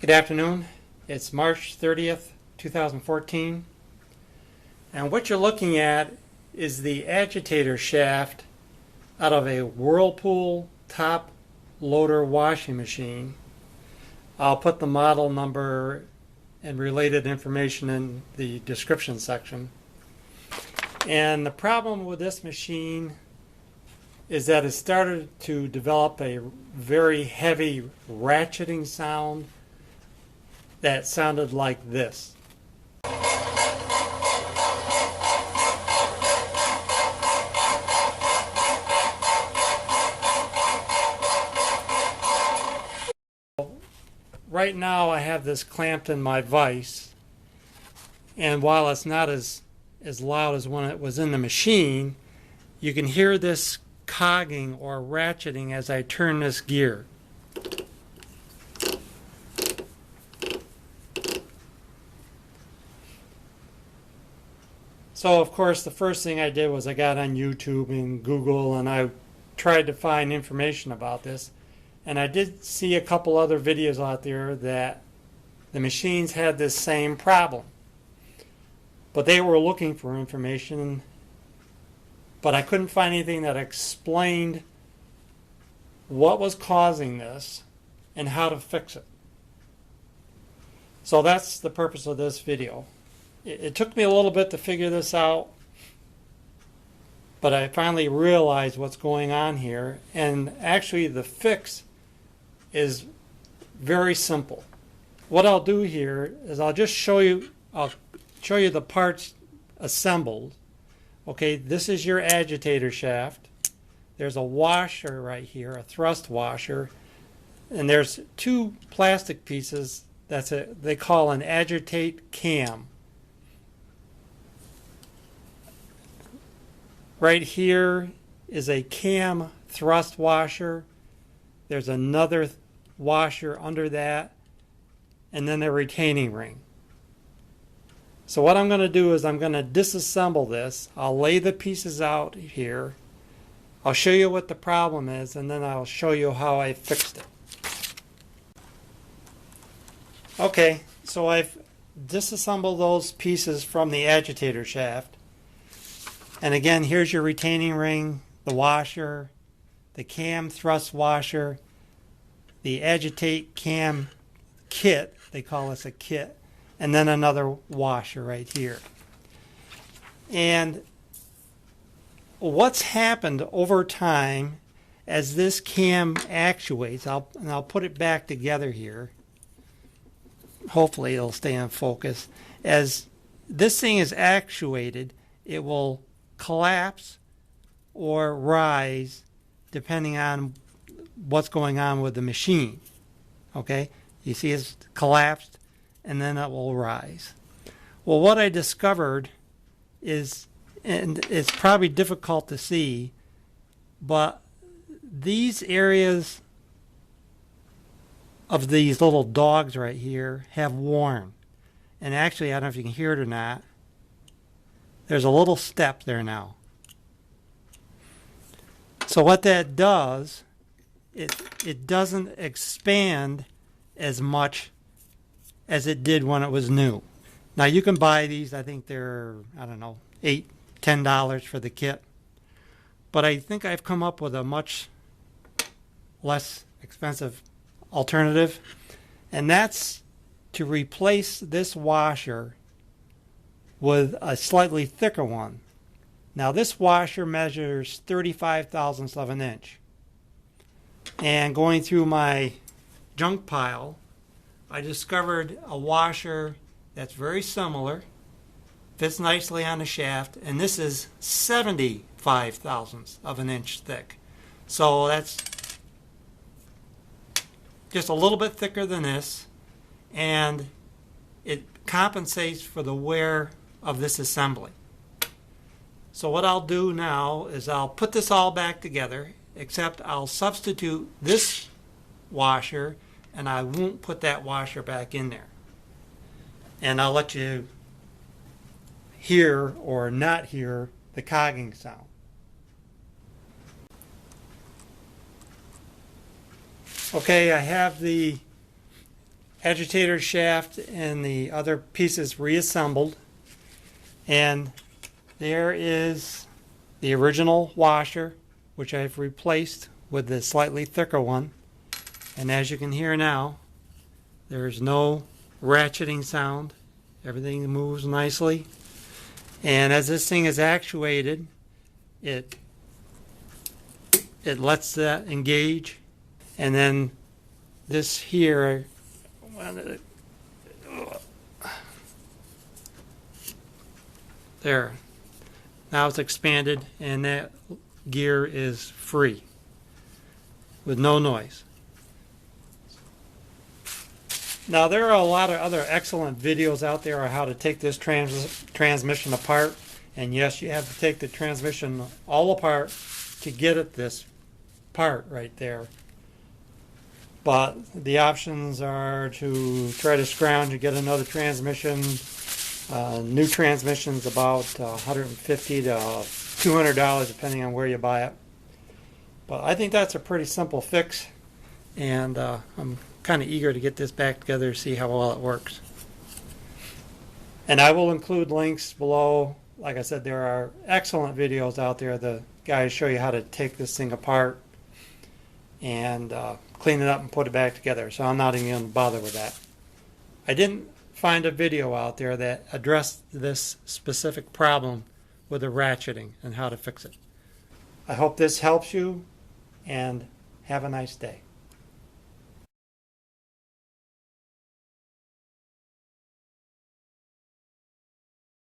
Good afternoon. It's March 30th, 2014. And what you're looking at is the agitator shaft out of a Whirlpool top loader washing machine. I'll put the model number and related information in the description section. And the problem with this machine is that it started to develop a very heavy ratcheting sound that sounded like this. Right now I have this clamped in my vise, and while it's not as loud as when it was in the machine, you can hear this cogging or ratcheting as I turn this gear. So of course the first thing I did was I got on YouTube and Google and I tried to find information about this, and I did see a couple other videos out there that the machines had this same problem, but they were looking for information, but I couldn't find anything that explained what was causing this and how to fix it. So that's the purpose of this video. It took me a little bit to figure this out, but I finally realized what's going on here, and actually the fix is very simple. What I'll do here is I'll show you the parts assembled. Okay, this is your agitator shaft. There's a washer right here, a thrust washer, and there's two plastic pieces. They call an agitate cam. Right here is a cam thrust washer. There's another washer under that, and then a retaining ring. So what I'm going to do is I'm going to disassemble this. I'll lay the pieces out here. I'll show you what the problem is, and then I'll show you how I fixed it. Okay, so I've disassembled those pieces from the agitator shaft. And again, here's your retaining ring, the washer, the cam thrust washer, the agitate cam kit, they call this a kit, and then another washer right here. And what's happened over time as this cam actuates, I'll put it back together here. Hopefully it'll stay in focus. As this thing is actuated, it will collapse or rise depending on what's going on with the machine. Okay, you see it's collapsed and then it will rise. Well, what I discovered is, and it's probably difficult to see, but these areas of these little dogs right here have worn. And actually, I don't know if you can hear it or not, there's a little step there now. So what that does, it doesn't expand as much as it did when it was new. Now you can buy these, I think they're, I don't know, $8, $10 for the kit. But I think I've come up with a much less expensive alternative, and that's to replace this washer with a slightly thicker one. Now this washer measures 35 thousandths of an inch. And going through my junk pile, I discovered a washer that's very similar, fits nicely on the shaft, and this is 75 thousandths of an inch thick. So that's just a little bit thicker than this, and it compensates for the wear of this assembly. So what I'll do now is I'll put this all back together, except I'll substitute this washer and I won't put that washer back in there. And I'll let you hear or not hear the cogging sound. Okay, I have the agitator shaft and the other pieces reassembled, and there is the original washer, which I've replaced with the slightly thicker one. And as you can hear now, there's no ratcheting sound. Everything moves nicely. And as this thing is actuated, it lets that engage. And then this here, there. Now it's expanded and that gear is free with no noise. Now there are a lot of other excellent videos out there on how to take this transmission apart, and yes, you have to take the transmission all apart to get at this part right there. But the options are to try to scrounge and get another transmission. New transmission's about $150 to $200 depending on where you buy it. But I think that's a pretty simple fix, and I'm kind of eager to get this back together to see how well it works. And I will include links below. Like I said, there are excellent videos out there. The guys show you how to take this thing apart and clean it up and put it back together, so I'm not even going to bother with that. I didn't find a video out there that addressed this specific problem with the ratcheting and how to fix it. I hope this helps you, and have a nice day.